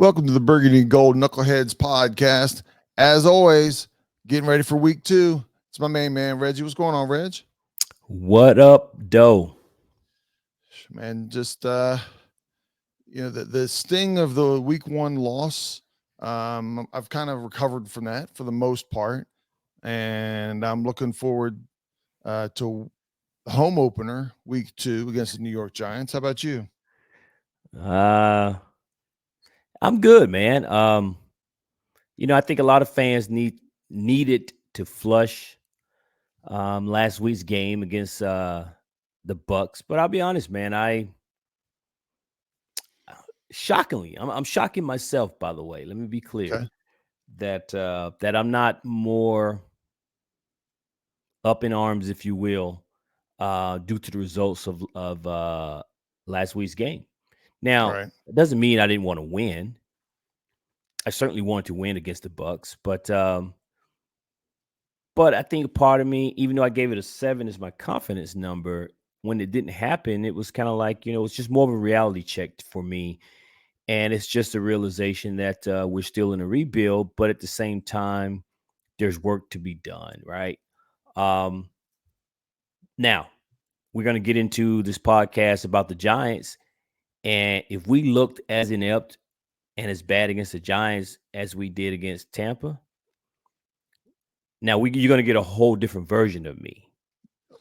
Welcome to the Burgundy and Gold Knuckleheads podcast. As always, getting ready for week 2. It's my main man, Reggie. What's going on, Reg? What up, Doe? Man, just the sting of the week 1 loss. I've kind of recovered from that for the most part, and I'm looking forward to the home opener week 2 against the New York Giants. How about you? Uh, I'm good, man. I think a lot of fans needed to flush last week's game against the Bucks, but I'll be honest, man. I shockingly, I'm shocking myself. By the way, let me be clear Okay. that I'm not more up in arms, if you will, due to the results of last week's game. All Now, right. it doesn't mean I didn't want to win. I certainly wanted to win against the Bucks, but I think part of me, even though I gave it a 7 as my confidence number, when it didn't happen, it was kind of like, it's just more of a reality check for me. And it's just a realization that we're still in a rebuild, but at the same time, there's work to be done, right? Um, Now, we're going to get into this podcast about the Giants. And if we looked as inept and as bad against the Giants as we did against Tampa, now you're going to get a whole different version of me.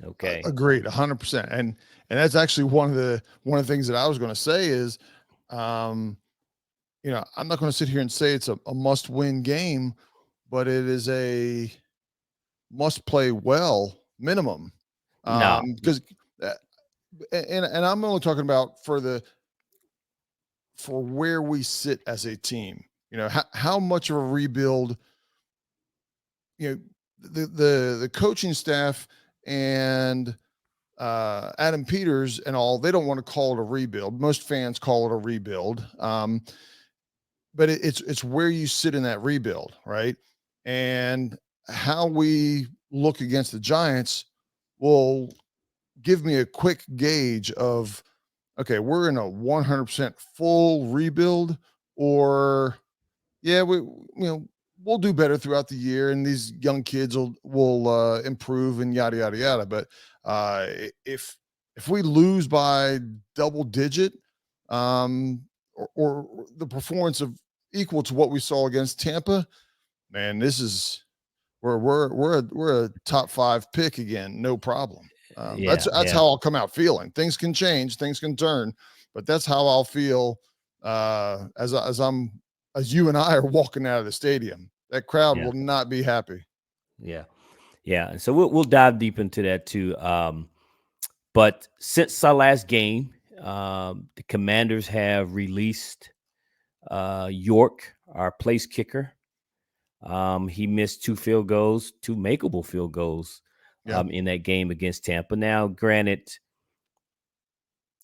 Okay. Agreed, 100%. And that's actually one of the things that I was going to say is, um, I'm not going to sit here and say it's a must-win game, but it is a must-play well minimum. No. Because and I'm only talking about for where we sit as a team. How much of a rebuild. You know, the coaching staff and Adam Peters and all, they don't want to call it a rebuild. Most fans call it a rebuild. But it's where you sit in that rebuild, right? And how we look against the Giants will give me a quick gauge of, okay, we're in a 100% full rebuild, or yeah, we'll do better throughout the year, and these young kids will improve and yada yada yada. But uh, if we lose by double digit, or the performance of equal to what we saw against Tampa, man, this is we're a top 5 pick again, no problem. That's Yeah, that's yeah, how I'll come out feeling. Things can change, things can turn, but that's how I'll feel as you and I are walking out of the stadium. That crowd yeah, will not be happy. yeah, yeah. And so we'll dive deep into that too. But since our last game, the Commanders have released York, our place kicker. He missed 2 field goals, 2 makeable field goals Yeah. in that game against Tampa. Now, granted,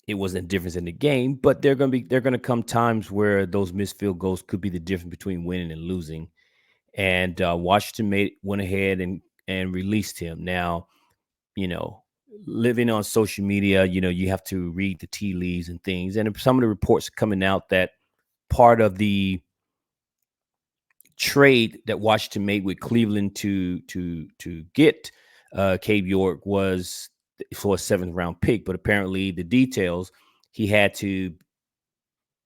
it wasn't a difference in the game, but there are gonna come times where those missed field goals could be the difference between winning and losing. And Washington went ahead and released him. Now, you know, living on social media, you have to read the tea leaves and things. And some of the reports coming out that part of the trade that Washington made with Cleveland to get Cade York was for a 7th round pick, but apparently the details, he had to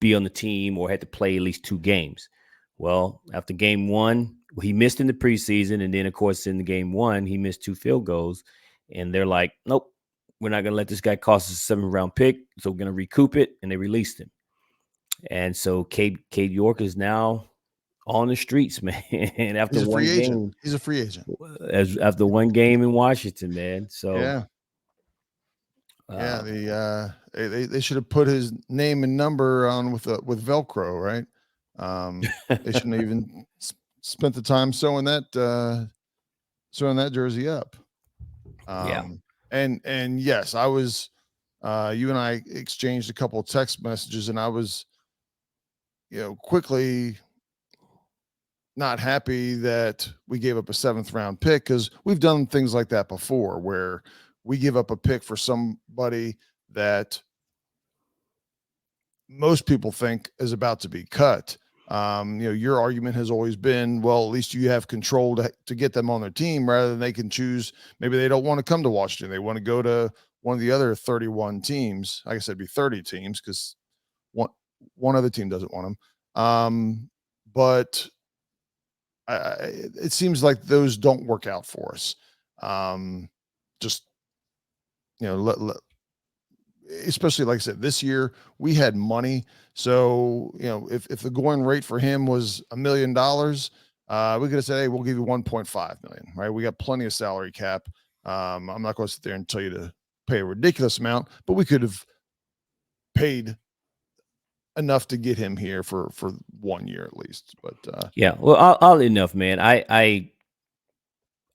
be on the team or had to play at least 2 games. Well, after game 1, he missed in the preseason, and then of course in the game 1 he missed 2 field goals, and they're like, nope, we're not going to let this guy cost us a 7th round pick, so we're going to recoup it, and they released him. And so Cade York is now on the streets, man. After He's a free one agent. game, He's a free agent. as after one game in Washington, man. So, Yeah. Yeah. uh, They should have put his name and number on with Velcro, right? They shouldn't have even spent the time sewing that jersey up. yeah, And yes, I was. You and I exchanged a couple of text messages, and I was, quickly not happy that we gave up a 7th round pick, because we've done things like that before, where we give up a pick for somebody that most people think is about to be cut. Your argument has always been, well, at least you have control to get them on their team rather than they can choose. Maybe they don't want to come to Washington. They want to go to one of the other 31 teams. I guess it'd be 30 teams because one other team doesn't want them. But it seems like those don't work out for us. Just, especially like I said, this year we had money. So, if the going rate for him was $1 million, we could have said, hey, we'll give you 1.5 million, right? We got plenty of salary cap. I'm not going to sit there and tell you to pay a ridiculous amount, but we could have paid enough to get him here for 1 year at least. But yeah, well, I'll enough, man. I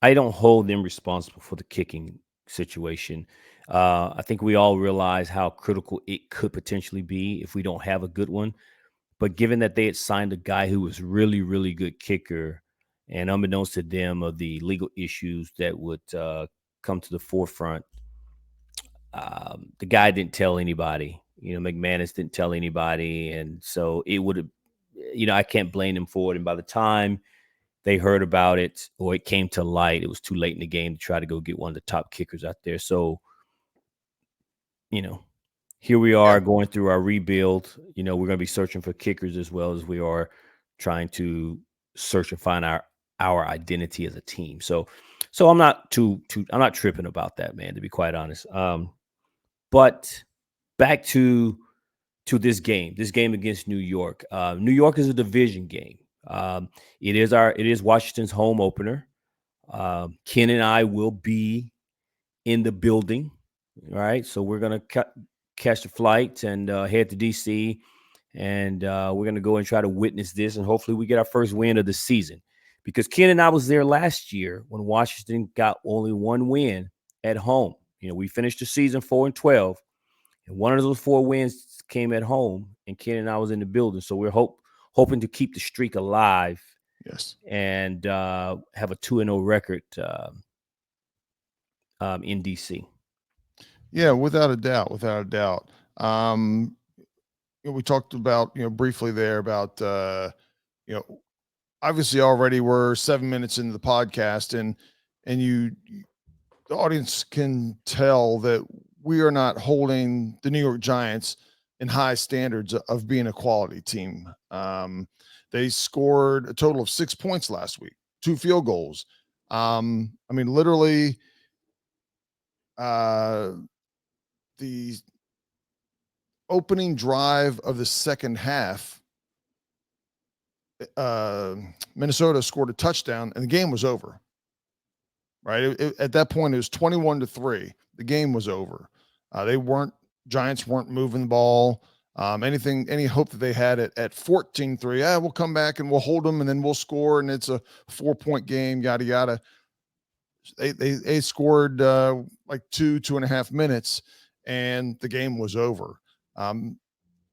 don't hold them responsible for the kicking situation. I think we all realize how critical it could potentially be if we don't have a good one. But given that they had signed a guy who was really, really good kicker, and unbeknownst to them of the legal issues that would come to the forefront, the guy didn't tell anybody. McManus didn't tell anybody, and so it would have. I can't blame him for it. And by the time they heard about it or it came to light, it was too late in the game to try to go get one of the top kickers out there. So, here we are going through our rebuild. We're going to be searching for kickers as well as we are trying to search and find our identity as a team. So I'm not I'm not tripping about that, man, to be quite honest. But back to this game against New York. New York is a division game. It is Washington's home opener. Ken and I will be in the building. All right. So we're going to catch the flight and head to DC. And we're going to go and try to witness this. And hopefully we get our first win of the season. Because Ken and I was there last year when Washington got only one win at home. We finished the season 4-12. And one of those 4 wins came at home. And Ken and I was in the building. So we're hoping to keep the streak alive. Yes. And have a 2-0 record in DC. Yeah, without a doubt. We talked about, briefly there about, obviously already we're 7 minutes into the podcast and the audience can tell that we are not holding the New York Giants in high standards of being a quality team. They scored a total of 6 points last week, 2 field goals. Literally, the opening drive of the second half, Minnesota scored a touchdown and the game was over. Right. At that point, it was 21-3. The game was over. Giants weren't moving the ball. Any hope that they had at 14-3, we'll come back and we'll hold them and then we'll score. And it's a 4-point game, yada, yada. They scored like 2.5 minutes and the game was over.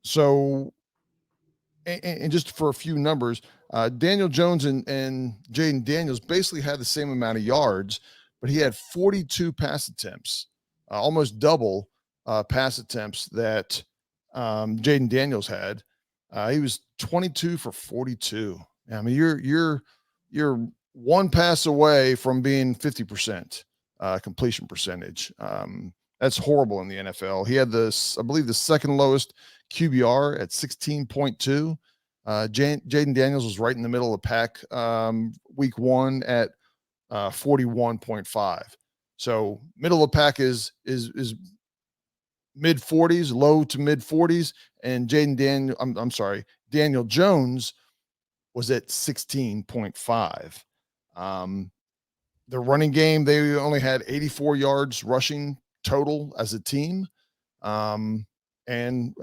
So just for a few numbers, Daniel Jones and Jayden Daniels basically had the same amount of yards, but he had 42 pass attempts, almost double pass attempts that Jayden Daniels had. He was 22 for 42. You're one pass away from being 50% completion percentage. That's horrible in the NFL. He had I believe the second lowest QBR at 16.2. Jayden Daniels was right in the middle of the pack week 1 at 41.5. So middle of the pack is mid 40s, low to mid 40s, and Daniel Jones was at 16.5. The running game, they only had 84 yards rushing total as a team. And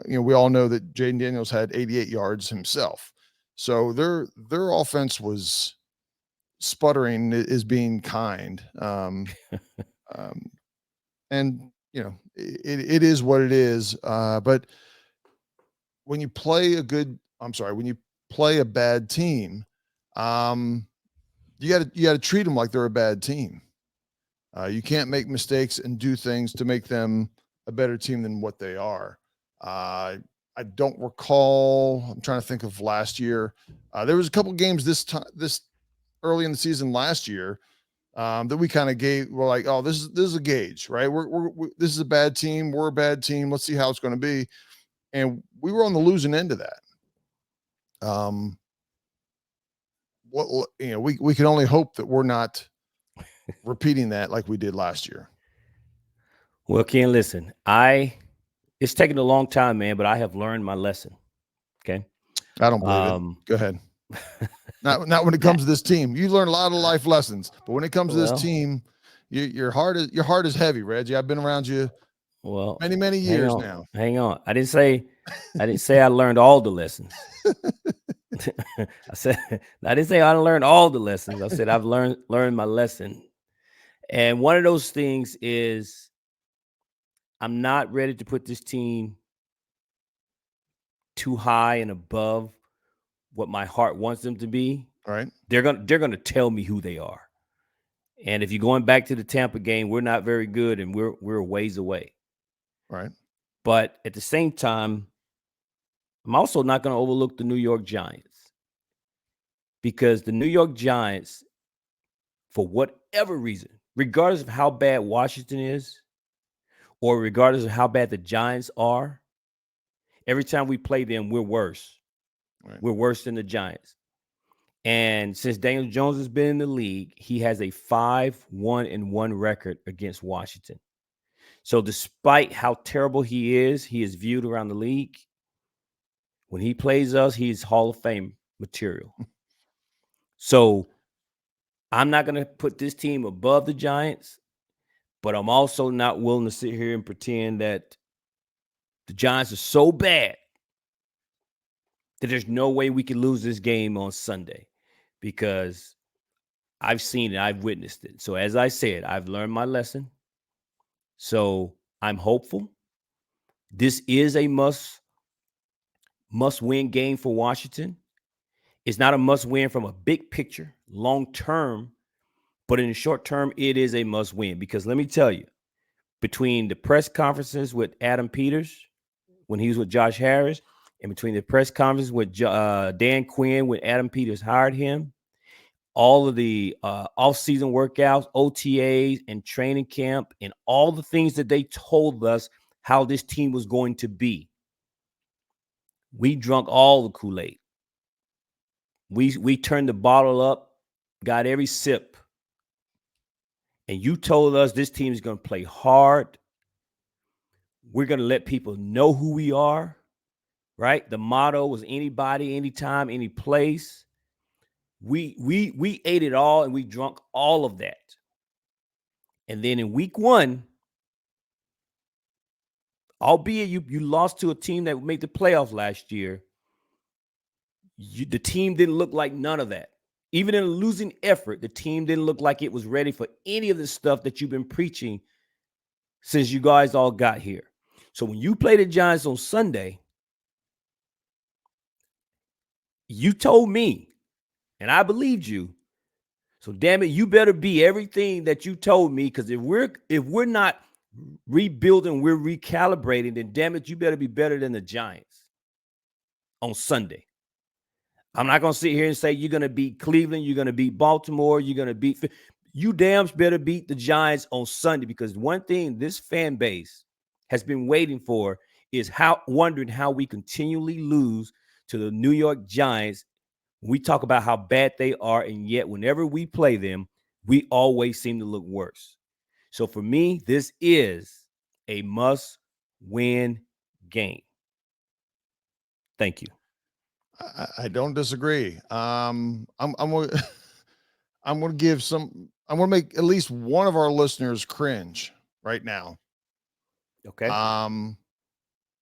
we all know that Jayden Daniels had 88 yards himself. So their offense was sputtering, is being kind. And it is what it is. But when you play a bad team, you got to treat them like they're a bad team. You can't make mistakes and do things to make them a better team than what they are. I I don't recall. I'm trying to think of last year. There was a couple games this early in the season last year that we kind of we're like, oh, this is a gauge, right? This is a bad team. We're a bad team. Let's see how it's going to be. And we were on the losing end of that. We can only hope that we're not repeating that like we did last year. Well, Ken, listen, it's taken a long time, man, but I have learned my lesson. Okay. I don't believe it. Go ahead. Not when it comes to this team. You learn a lot of life lessons, but when it comes to this team, your heart is heavy, Reggie. I've been around you many years now. Hang on. I didn't say I learned all the lessons. I didn't say I learned all the lessons. I said I've learned my lesson. And one of those things is I'm not ready to put this team too high and above what my heart wants them to be. All right. They're gonna tell me who they are. And if you're going back to the Tampa game, we're not very good and we're a ways away. Right. But at the same time, I'm also not going to overlook the New York Giants, because the New York Giants, for whatever reason, regardless of how bad Washington is, or regardless of how bad the Giants are, every time we play them, we're worse. Right. We're worse than the Giants. And since Daniel Jones has been in the league, he has a 5-1-1 record against Washington. So despite how terrible he is viewed around the league. When he plays us, he's Hall of Fame material. So I'm not going to put this team above the Giants, but I'm also not willing to sit here and pretend that the Giants are so bad that there's no way we can lose this game on Sunday, because I've seen it. I've witnessed it. So as I said, I've learned my lesson. So I'm hopeful. This is a must-win game for Washington. It's not a must-win from a big picture, long-term, but in the short term, it is a must-win. Because let me tell you, between the press conferences with Adam Peters when he was with Josh Harris, and between the press conferences with Dan Quinn when Adam Peters hired him, all of the off-season workouts, OTAs, and training camp, and all the things that they told us how this team was going to be, we drunk all the Kool-Aid. We turned the bottle up, got every sip. And you told us this team is going to play hard. We're going to let people know who we are, right? The motto was anybody, anytime, any place. We ate it all, and we drunk all of that. And then in week 1, albeit you lost to a team that made the playoffs last year, the team didn't look like none of that. Even in a losing effort, the team didn't look like it was ready for any of the stuff that you've been preaching since you guys all got here. So when you play the Giants on Sunday, you told me, and I believed you. So damn it, you better be everything that you told me, because if we're not rebuilding, we're recalibrating, then damn it, you better be better than the Giants on Sunday. I'm not going to sit here and say you're going to beat Cleveland, you're going to beat Baltimore, you're going to beat – you damn better beat the Giants on Sunday, because one thing this fan base has been waiting for is wondering how we continually lose to the New York Giants. We talk about how bad they are, and yet whenever we play them, we always seem to look worse. So for me, this is a must-win game. Thank you. I don't disagree. I'm going to make at least one of our listeners cringe right now. Okay.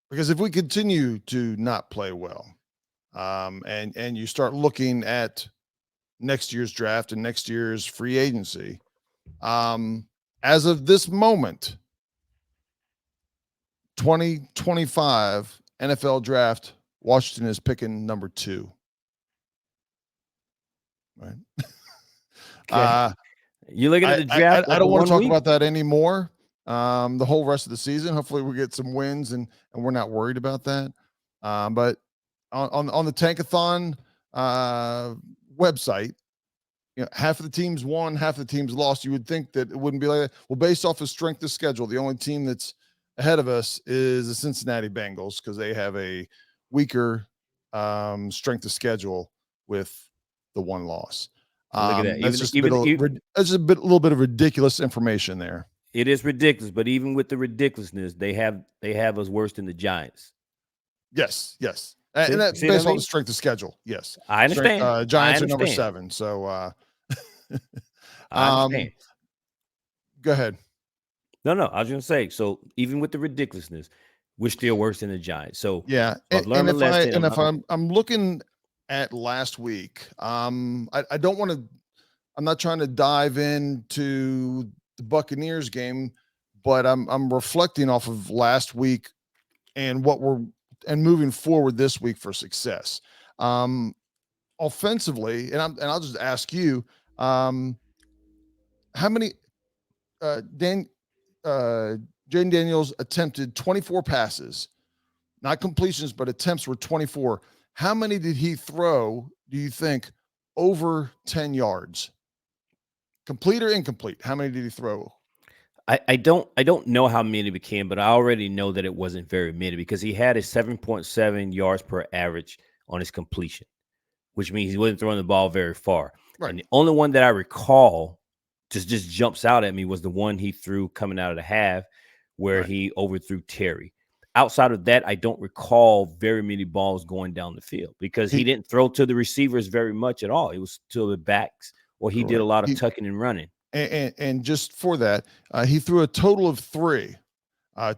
Because if we continue to not play well, and you start looking at next year's draft and next year's free agency, as of this moment, 2025 NFL draft, Washington is picking number 2. Right. Okay. You're looking at the draft. I don't want to talk about that anymore. The whole rest of the season, hopefully we get some wins and we're not worried about that. But on the Tankathon website, half of the teams won, half of the teams lost. You would think that it wouldn't be like that. Well, based off of strength of schedule, the only team that's ahead of us is the Cincinnati Bengals because they have a weaker strength of schedule with the one loss. Look at that. That's just a little bit of ridiculous information there. It is ridiculous, but even with the ridiculousness, they have us worse than the Giants. Yes. And that's based on the strength of schedule. Yes. I understand. Giants are number 7. So I understand. Go ahead. No, I was going to say, so even with the ridiculousness, we're still worse than the Giants. So yeah. And if I'm looking at last week, I don't want to, I'm not trying to dive into the Buccaneers game, but I'm reflecting off of last week and and moving forward this week for success. Offensively, and I'll just ask you, how many Jayden Daniels attempted 24 passes, not completions, but attempts were 24. How many did he throw, do you think, over 10 yards? Complete or incomplete? How many did he throw? I don't know how many it became, but I already know that it wasn't very many because he had a 7.7 yards per average on his completion, which means he wasn't throwing the ball very far. Right. And the only one that I recall just jumps out at me was the one he threw coming out of the half where he overthrew Terry. Outside of that, I don't recall very many balls going down the field because he didn't throw to the receivers very much at all. It was to the backs, or he did a lot of tucking and running. And just for that, he threw a total of 3.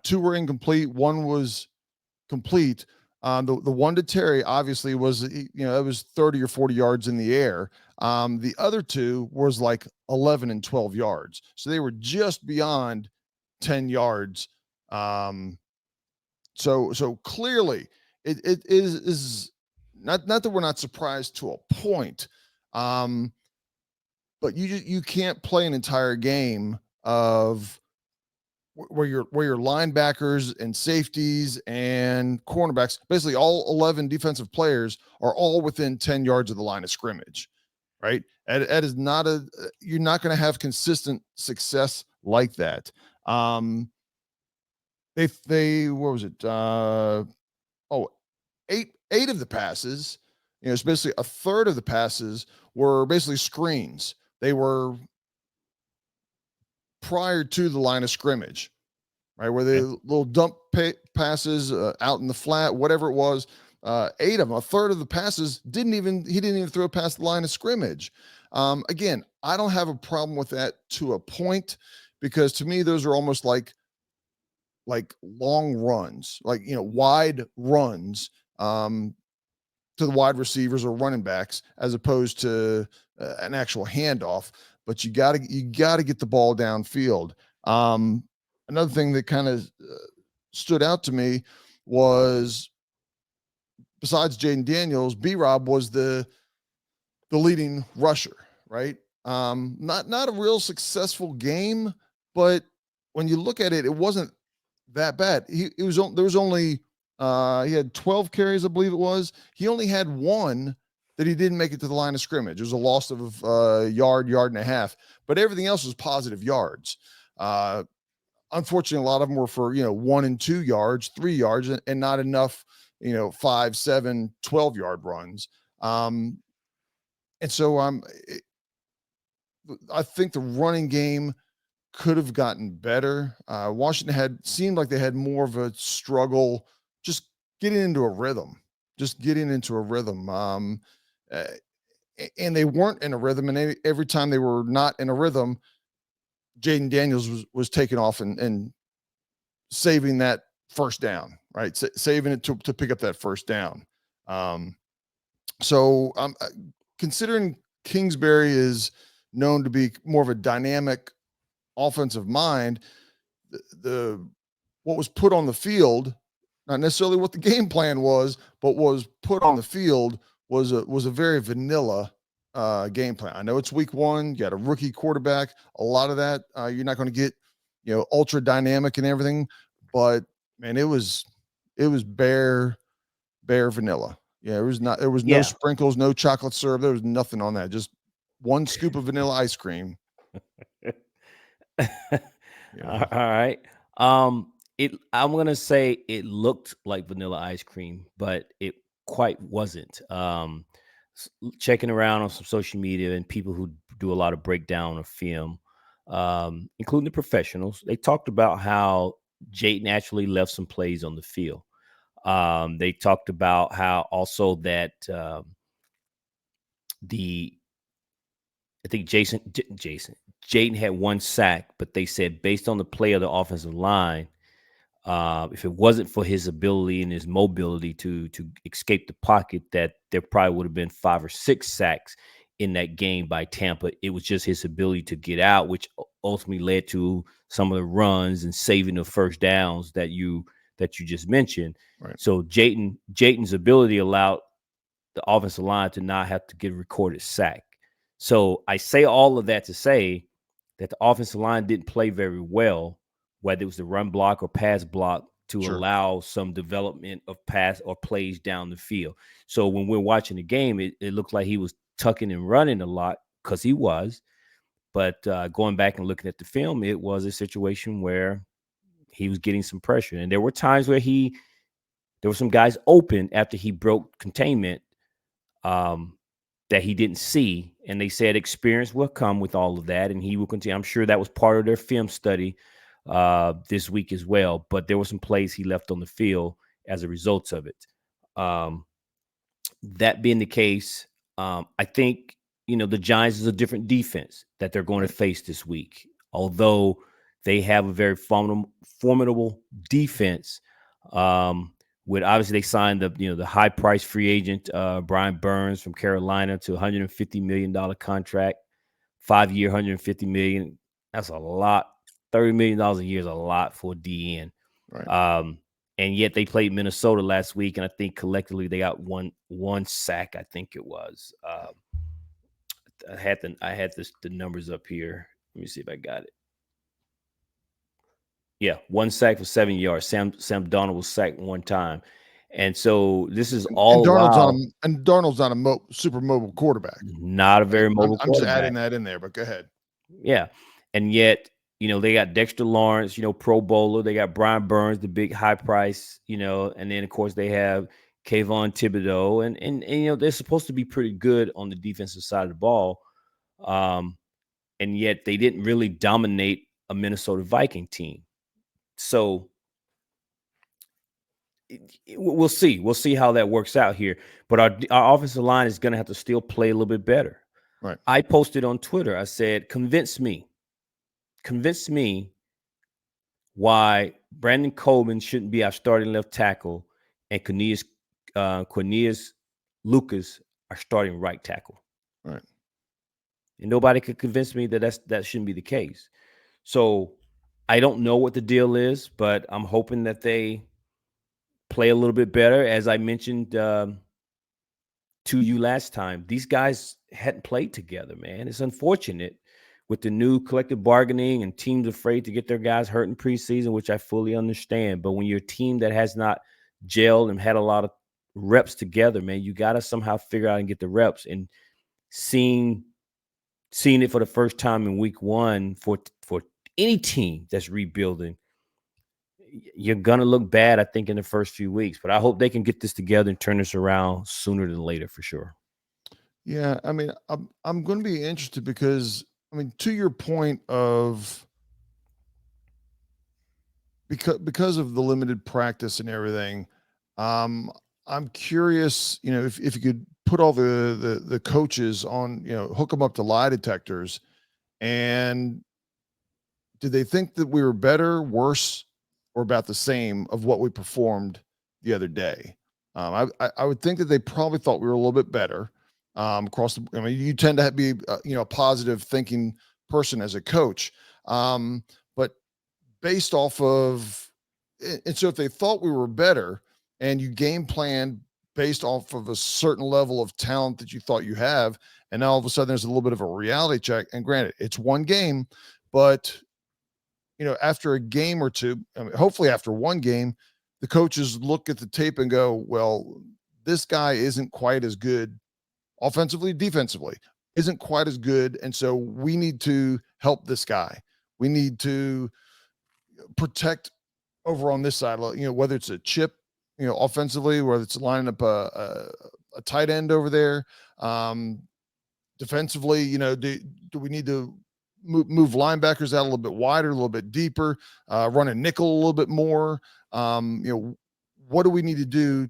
2 were incomplete. 1 was complete. The one to Terry obviously was, it was 30 or 40 yards in the air. The other 2 was like 11 and 12 yards. So they were just beyond 10 yards. So clearly it is not that we're not surprised to a point. But you can't play an entire game of where your linebackers and safeties and cornerbacks, basically all 11 defensive players, are all within 10 yards of the line of scrimmage, right? That is not you're not going to have consistent success like that. They what was it? 8 of the passes, it's basically a third of the passes were basically screens. They were prior to the line of scrimmage, right? Where they little dump passes out in the flat, whatever it was. 8 of them, a third of the passes he didn't even throw past the line of scrimmage. Again, I don't have a problem with that to a point because to me, those are almost like long runs, wide runs to the wide receivers or running backs as opposed to an actual handoff. But you got to get the ball downfield. Another thing that kind of stood out to me was, besides Jayden Daniels, B-Rob was the leading rusher, right? Not a real successful game, but when you look at it, it wasn't that bad. There was only he had 12 carries, I believe it was. He only had 1 that he didn't make it to the line of scrimmage. It was a loss of yard and a half, but everything else was positive yards. Unfortunately, a lot of them were for 1 and 2 yards, 3 yards, and not enough 5, 7, 12-yard runs. And so I think the running game could have gotten better. Washington seemed like they had more of a struggle just getting into a rhythm. And they weren't in a rhythm. And every time they were not in a rhythm, Jayden Daniels was taking off and saving that first down, right? Saving it to pick up that first down. So considering Kingsbury is known to be more of a dynamic offensive mind, what was put on the field, not necessarily what the game plan was, but was put on the field was a very vanilla game plan. I know it's week 1, you got a rookie quarterback. A lot of that you're not going to get ultra dynamic and everything, but man, it was bare bare vanilla. Yeah, there was no Yeah. sprinkles, no chocolate syrup. There was nothing on that. Just one scoop of vanilla ice cream. You All know, right. I'm gonna say it looked like vanilla ice cream, but it quite wasn't. Checking around on some social media and people who do a lot of breakdown of film, including the professionals, they talked about how Jaden actually left some plays on the field. They talked about how also that the I think Jaden had one sack, but they said based on the play of the offensive line, if it wasn't for his ability and his mobility to escape the pocket, that there probably would have been 5 or 6 sacks in that game by Tampa. It was just his ability to get out, which ultimately led to some of the runs and saving the first downs that you just mentioned. right? So Jaden's ability allowed the offensive line to not have to get a recorded sack. So I say all of that to say that the offensive line didn't play very well, whether it was the run block or pass block, to Sure. allow some development of pass or plays down the field. So when we're watching the game, it looked like he was tucking and running a lot because he was. But going back and looking at the film, it was a situation where he was getting some pressure. And there were times where there were some guys open after he broke containment that he didn't see. And they said experience will come with all of that, and he will continue. I'm sure that was part of their film study this week as well. But there were some plays he left on the field as a result of it. That being the case, I think the Giants is a different defense that they're going to face this week. Although they have a very formidable defense. With obviously they signed the high price free agent Brian Burns from Carolina to $150 million contract, 5-year, $150 million. That's a lot. $30 million a year is a lot for a DN. Right. And yet they played Minnesota last week, and I think collectively they got one sack. I think it was. I had the numbers up here. Let me see if I got it. Yeah, one sack for 7 yards. Sam Darnold was sacked one time, and so this is all while Darnold's not a super mobile quarterback. not a very mobile I'm just adding quarterback. that in there, but go ahead. Yeah, and yet they got Dexter Lawrence, Pro Bowler. They got Brian Burns, the big high price, and then of course they have Kayvon Thibodeau, and they're supposed to be pretty good on the defensive side of the ball, and yet they didn't really dominate a Minnesota Viking team. So we'll see. We'll see how that works out here. But our offensive line is going to have to still play a little bit better. Right. I posted on Twitter. I said, convince me why Brandon Coleman shouldn't be our starting left tackle and Cornelius Lucas our starting right tackle. Right. And nobody could convince me that shouldn't be the case. So I don't know what the deal is, but I'm hoping that they play a little bit better. As I mentioned to you last time, these guys hadn't played together, man. It's unfortunate with the new collective bargaining and teams afraid to get their guys hurt in preseason, which I fully understand. But when you're a team that has not gelled and had a lot of reps together, man, you got to somehow figure out and get the reps. And seeing it for the first time in week 1 for any team that's rebuilding, you're going to look bad, I think, in the first few weeks. But I hope they can get this together and turn this around sooner than later for sure. Yeah, I mean, I'm going to be interested because, I mean, to your point of because of the limited practice and everything, I'm curious, if you could put all the coaches on, hook them up to lie detectors, and did they think that we were better, worse, or about the same of what we performed the other day? I would think that they probably thought we were a little bit better. Across the, I mean, you tend to be a positive thinking person as a coach, but based off of, and so if they thought we were better and you game plan based off of a certain level of talent that you thought you have, and now all of a sudden there's a little bit of a reality check. And granted, it's one game, but after a game or two, I mean, hopefully after one game, the coaches look at the tape and go, well, this guy isn't quite as good offensively, defensively, isn't quite as good. And so we need to help this guy. We need to protect over on this side, whether it's a chip, offensively, whether it's lining up a tight end over there. Defensively, do we need to move linebackers out a little bit wider, a little bit deeper, run a nickel a little bit more? What do we need to do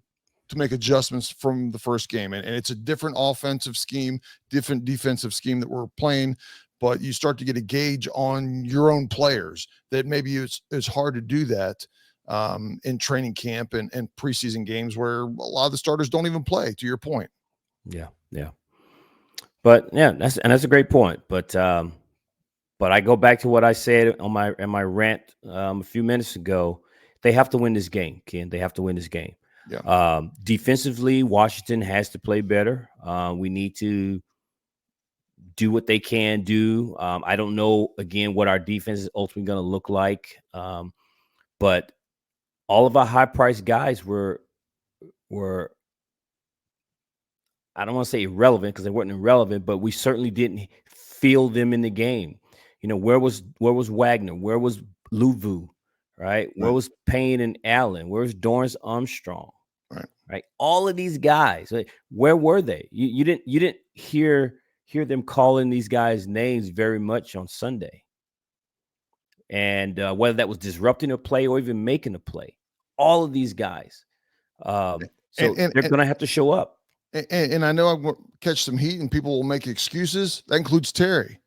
to make adjustments from the first game? And it's a different offensive scheme, different defensive scheme that we're playing, but you start to get a gauge on your own players that maybe it's hard to do that in training camp and preseason games where a lot of the starters don't even play, to your point. Yeah. But yeah, that's a great point. But I go back to what I said on my rant a few minutes ago. They have to win this game, Ken. They have to win this game. Yeah. Defensively, Washington has to play better. We need to do what they can do. I don't know, again, what our defense is ultimately going to look like. But all of our high-priced guys were I don't want to say irrelevant because they weren't irrelevant, but we certainly didn't feel them in the game. Where was Wagner? Where was Louvu? Right? Where was Payne and Allen? Where's Dorrance Armstrong? Right? All of these guys, where were they? You didn't hear them calling these guys names very much on Sunday. And whether that was disrupting a play or even making a play, all of these guys. So they're going to have to show up. And I know I'm going to catch some heat and people will make excuses. That includes Terry,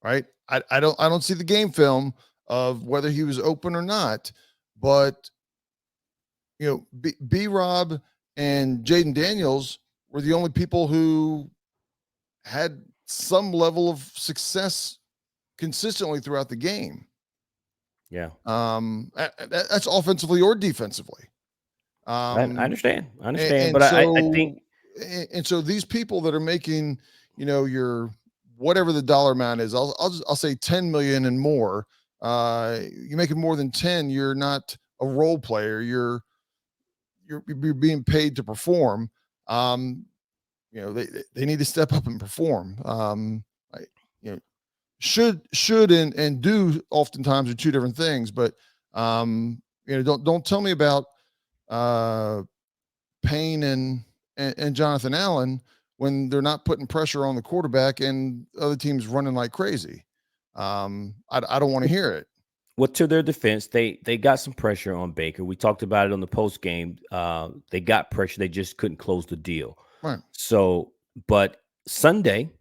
right? I don't see the game film of whether he was open or not, but B Rob and Jaden Daniels were the only people who had some level of success consistently throughout the game. Yeah. That's offensively or defensively. I understand. But I think, and so these people that are making, your whatever the dollar amount is, I'll say 10 million and more. You make it more than 10, you're not a role player. You're being paid to perform. They need to step up and perform. Should and do oftentimes are two different things, but don't tell me about Payne and Jonathan Allen when they're not putting pressure on the quarterback and other teams running like crazy. I don't want to hear it. Well, to their defense, they got some pressure on Baker. We talked about it on the post game. They got pressure. They just couldn't close the deal. Right. So, but Sunday,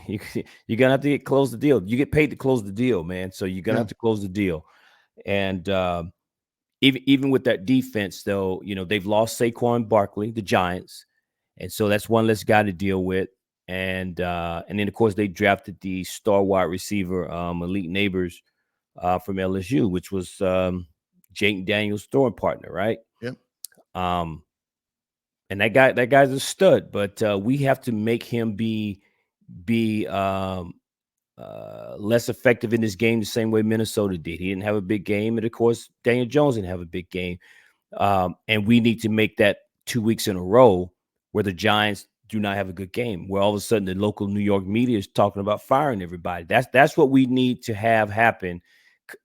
you're gonna have to close the deal. You get paid to close the deal, man. So you're gonna have to close the deal. And even with that defense, though, they've lost Saquon Barkley, the Giants, and so that's one less guy to deal with. And then of course they drafted the star wide receiver Malik Neighbors from LSU, which was Jake Daniels' throwing partner, right? Yep. And that guy's a stud, but we have to make him be less effective in this game the same way Minnesota did. He didn't have a big game, and of course Daniel Jones didn't have a big game. And we need to make that 2 weeks in a row where the Giants do not have a good game, where all of a sudden the local New York media is talking about firing everybody. That's what we need to have happen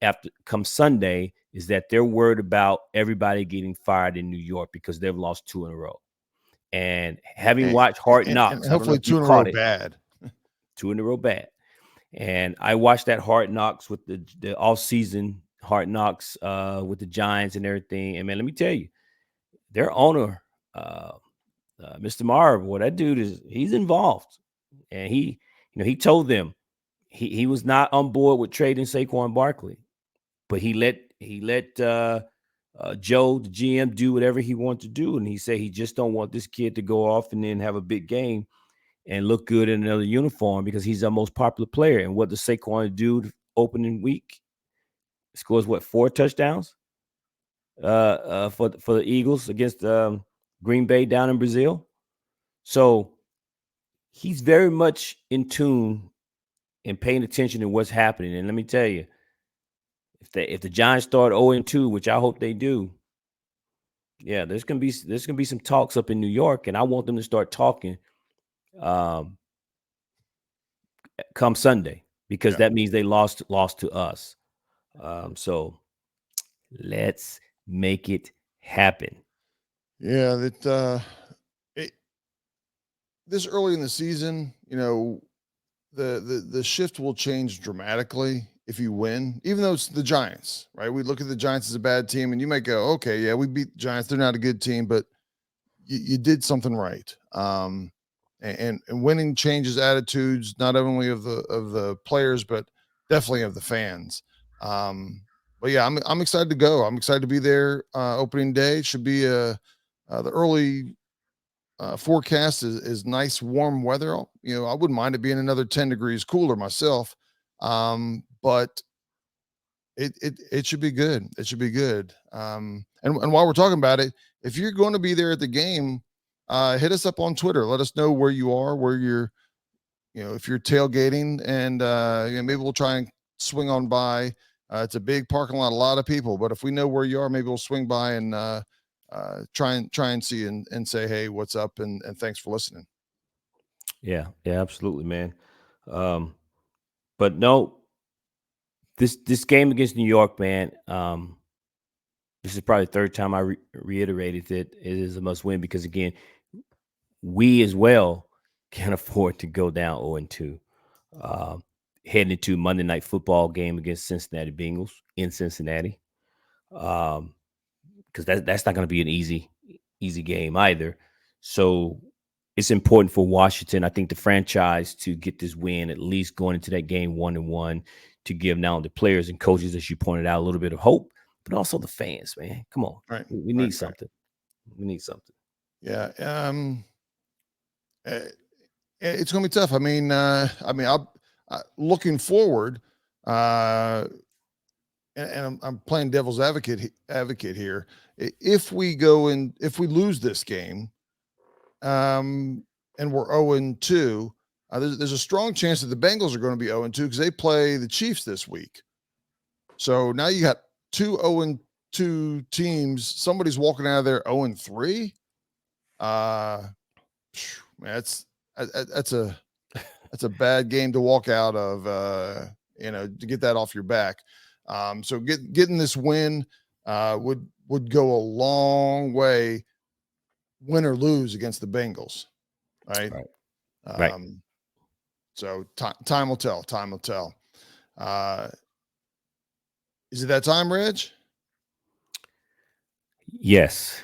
after come Sunday, is that they're worried about everybody getting fired in New York because they've lost 2 in a row. And having watched Hard Knocks, and hopefully 2 in a row bad. 2 in a row bad. And I watched that Hard Knocks with the all-season Hard Knocks with the Giants and everything. And man, let me tell you, their owner, Mr. Marv, well, that dude he's involved. And he told them he was not on board with trading Saquon Barkley, but he let Joe, the GM, do whatever he wanted to do. And he said he just don't want this kid to go off and then have a big game and look good in another uniform because he's our most popular player. And what does Saquon do opening week? Scores 4 touchdowns for the Eagles against Green Bay down in Brazil. So he's very much in tune and paying attention to what's happening. And let me tell you, if the Giants start 0-2, which I hope they do, Yeah, there's gonna be some talks up in New York, and I want them to start talking um, come Sunday, because Yeah. that means they lost to us. So let's make it happen. Yeah, it, this early in the season, the shift will change dramatically if you win, even though it's the Giants, right? We look at the Giants as a bad team, and you might go, okay, yeah, we beat the Giants. They're not a good team, but you did something right. And winning changes attitudes, not only of the players, but definitely of the fans. But yeah, I'm excited to go. I'm excited to be there. Opening day should be the early forecast is nice, warm weather. I wouldn't mind it being another 10 degrees cooler myself. But it should be good. It should be good. And while we're talking about it, if you're going to be there at the game, hit us up on Twitter. Let us know where you are, where you're, if you're tailgating, and maybe we'll try and swing on by. It's a big parking lot, a lot of people, but if we know where you are, maybe we'll swing by and try and see and say, hey, what's up, and thanks for listening. Yeah, yeah, absolutely, man. Um, but no, this game against New York, man. This is probably the third time I reiterated that it is a must win, because again, we as well can't afford to go down 0-2. Um, Heading into Monday Night Football game against Cincinnati Bengals in Cincinnati, because that's not going to be an easy game either. So it's important for Washington, I think, the franchise, to get this win, at least going into that game 1-1, to give not only the players and coaches, as you pointed out, a little bit of hope, but also the fans. Man, come on, Right. we Right. need Right. something. We need something. Yeah. Uh, it's going to be tough. I'm looking forward, uh, and I'm playing devil's advocate here. If if we lose this game, and we're 0-2, there's a strong chance that the Bengals are going to be 0-2 because they play the Chiefs this week. So now you got two 0-2 teams. Somebody's walking out of there 0-3. Man, that's a bad game to walk out of, to get that off your back. So getting this win would go a long way, win or lose, against the Bengals, right? Right. Right. So time will tell. Time will tell. Is it that time, Reg? Yes.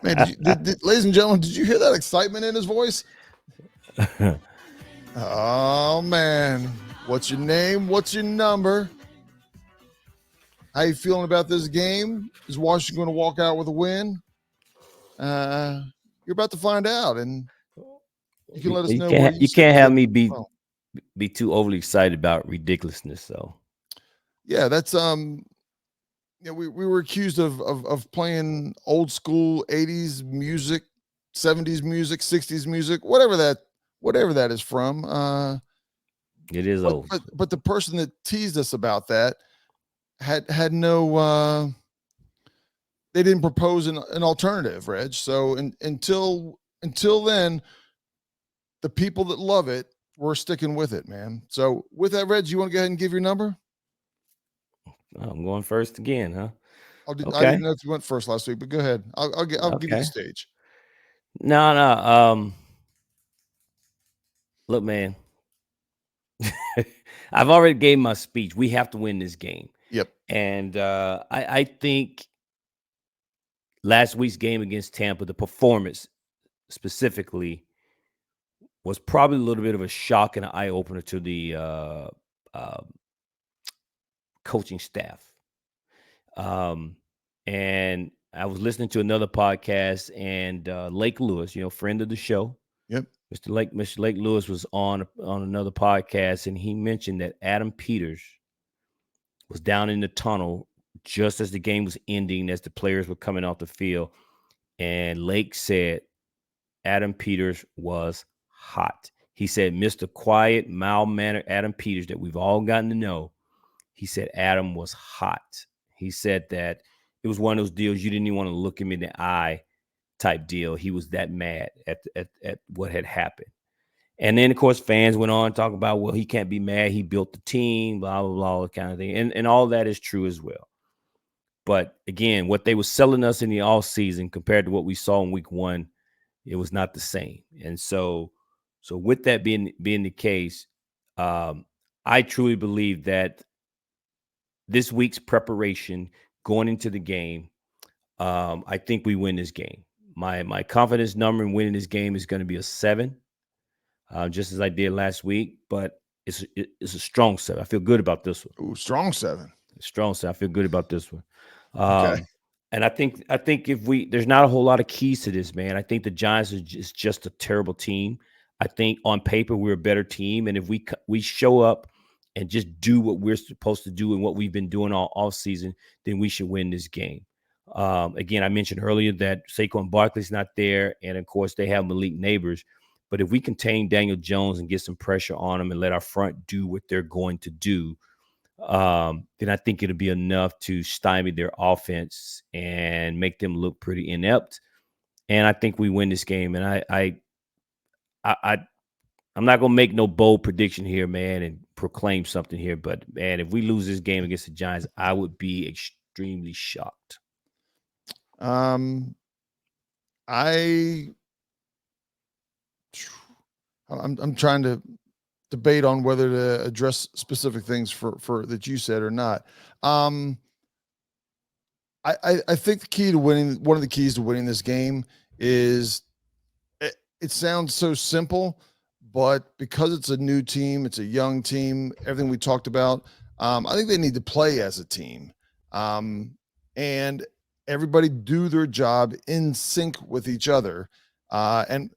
Man, ladies and gentlemen, did you hear that excitement in his voice? Oh man, what's your name? What's your number? How you feeling about this game? Is Washington going to walk out with a win? You're about to find out, and you can let us know where you sit can't in have the. me Oh, be too overly excited about ridiculousness. So yeah, that's we were accused of playing old school 80s music, 70s music, 60s music, whatever that is from. it is But old. but the person that teased us about that had no they didn't propose an alternative, Reg. So until then, the people that love it, we're sticking with it, man. So with that, Reg, you want to go ahead and give your number? I'm going first again, huh? I didn't Okay. know if you went first last week, but go ahead. I'll give you the Okay. stage. No, no. Look, man. I've already gave my speech. We have to win this game. Yep. And I think last week's game against Tampa, the performance specifically, was probably a little bit of a shock and an eye opener to the uh, coaching staff. And I was listening to another podcast, and Lake Lewis, friend of the show, Yep. Mr. Lake Lewis, was on another podcast, and he mentioned that Adam Peters was down in the tunnel just as the game was ending, as the players were coming off the field, and Lake said Adam Peters was hot. He said, Mr. Quiet, mild-mannered Adam Peters that we've all gotten to know, he said Adam was hot. He said that it was one of those deals you didn't even want to look him in the eye type deal. He was that mad at what had happened. And then, of course, fans went on to talk about, well, he can't be mad. He built the team, blah, blah, blah, all that kind of thing. And all that is true as well. But again, what they were selling us in the off season compared to what we saw in week one, it was not the same. And so with that being the case, I truly believe that this week's preparation going into the game, I think we win this game. My confidence number in winning this game is going to be a 7, just as I did last week. But it's a strong 7. I feel good about this one. Ooh, strong 7. Strong 7. I feel good about this one. Okay. And I think if there's not a whole lot of keys to this, man. I think the Giants is just a terrible team. I think on paper we're a better team, and if we show up and just do what we're supposed to do and what we've been doing all off season, then we should win this game. Again, I mentioned earlier that Saquon Barkley's not there, and of course they have Malik Neighbors. But if we contain Daniel Jones and get some pressure on him and let our front do what they're going to do, then I think it'll be enough to stymie their offense and make them look pretty inept. And I think we win this game. And I'm not gonna make no bold prediction here, man, and proclaim something here. But man, if we lose this game against the Giants, I would be extremely shocked. I'm trying to debate on whether to address specific things for that you said or not. I think the key to winning, one of the keys to winning this game is it sounds so simple, but because it's a new team, it's a young team, everything we talked about, I think they need to play as a team. And everybody do their job in sync with each other. And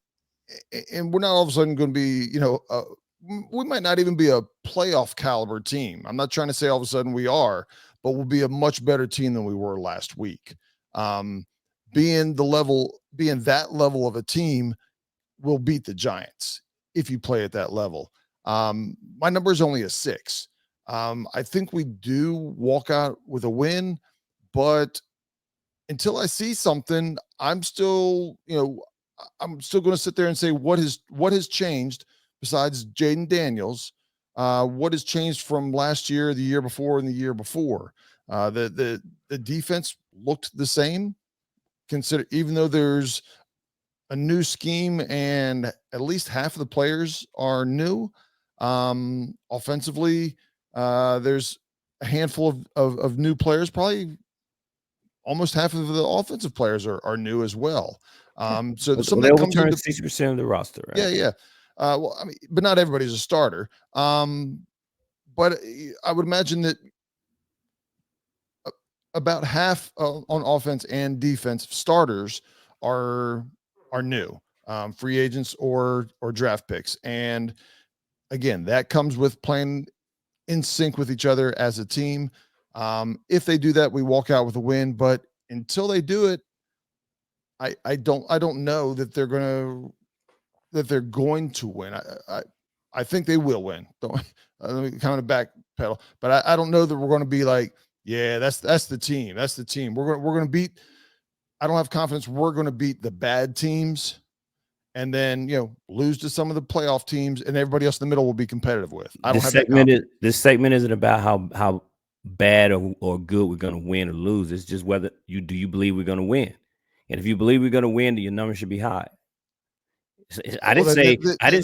we're not all of a sudden going to be, we might not even be a playoff caliber team. I'm not trying to say all of a sudden we are, but we'll be a much better team than we were last week. Being that level of a team will beat the Giants if you play at that level. My number is only a 6. I think we do walk out with a win, but until I see something, I'm still going to sit there and say, what has changed besides Jaden Daniels? What has changed from last year, the year before, and the year before? The defense looked the same. Even though there's a new scheme and at least half of the players are new. Offensively, there's a handful of new players. Probably almost half of the offensive players are new as well. So there's something that comes into 60% of the roster, right? Yeah. Well, I mean, but not everybody's a starter. But I would imagine that about half on offense and defense starters are new, free agents or draft picks. And again, that comes with playing in sync with each other as a team. If they do that, we walk out with a win. But until they do it, I don't know that they're going to win. I think they will win. Don't let me kind of backpedal, but I don't know that we're going to be like, yeah, that's the team. That's the team. We're going to beat. I don't have confidence we're going to beat the bad teams, and then lose to some of the playoff teams, and everybody else in the middle will be competitive with. I don't have that confidence. This segment isn't about how bad or good we're going to win or lose. It's just whether you believe we're going to win, and if you believe we're going to win, then your number should be high. I didn't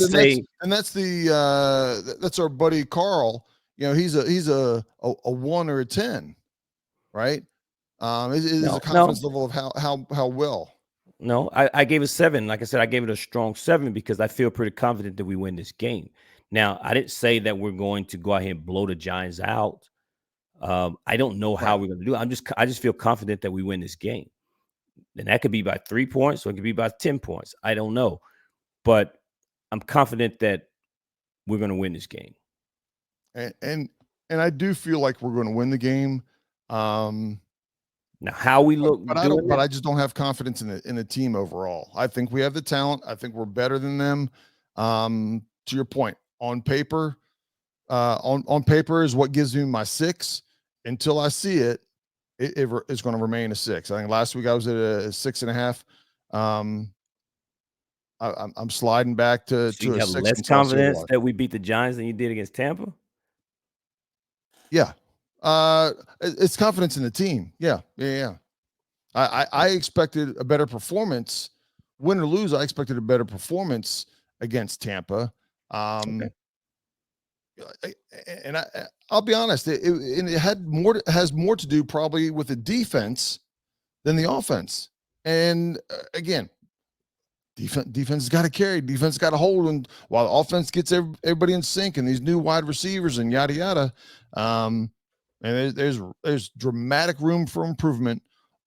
say. And that's our buddy Carl. He's a 1 or a 10, right? Is a confidence level of how well. No, I gave it 7. Like I said, I gave it a strong 7 because I feel pretty confident that we win this game. Now, I didn't say that we're going to go out here and blow the Giants out. I don't know how we're going to do it. I just feel confident that we win this game. And that could be by 3 points or it could be by 10 points. I don't know. But I'm confident that we're going to win this game. And I do feel like we're going to win the game. Now, how we look, but I just don't have confidence in the team overall. I think we have the talent. I think we're better than them. To your point, on paper is what gives me my 6. Until I see it, it's going to remain a 6. I think last week I was at a 6.5. I'm sliding back So to you a have 6 less until I see confidence otherwise. that we beat the Giants than you did against Tampa? Yeah. It's confidence in the team. Yeah. I expected a better performance, win or lose. I expected a better performance against Tampa. Okay. And I'll be honest, it has more to do probably with the defense than the offense. And again, defense has got to carry, defense got to hold, and while the offense gets everybody in sync and these new wide receivers and yada yada, and there's dramatic room for improvement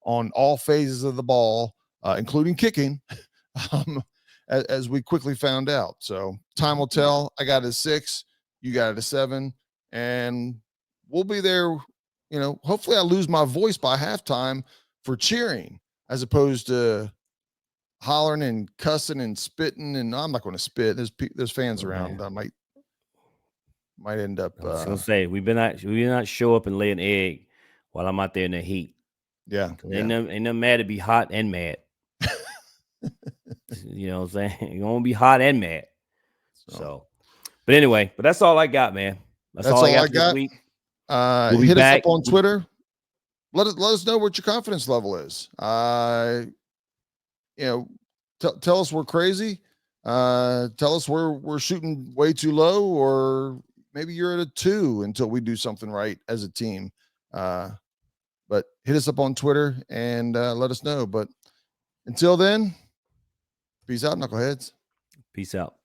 on all phases of the ball, including kicking, as we quickly found out. So time will tell. I got it a 6, you got it a 7, and we'll be there. You know, hopefully I lose my voice by halftime for cheering as opposed to hollering and cussing and spitting. And I'm not going to spit. There's fans Oh, around. man. I might end up. I was gonna say we better not show up and lay an egg while I'm out there in the heat. Yeah. Ain't nothing mad to be hot and mad. You know what I'm saying? You're gonna be hot and mad. So, but anyway, that's all I got, man. That's all I got for this week. We'll be Hit us back. up on Twitter. Let us know what your confidence level is. You know, tell us we're crazy. Tell us we're shooting way too low, or maybe you're at a 2 until we do something right as a team. But hit us up on Twitter and let us know. But until then, peace out, knuckleheads. Peace out.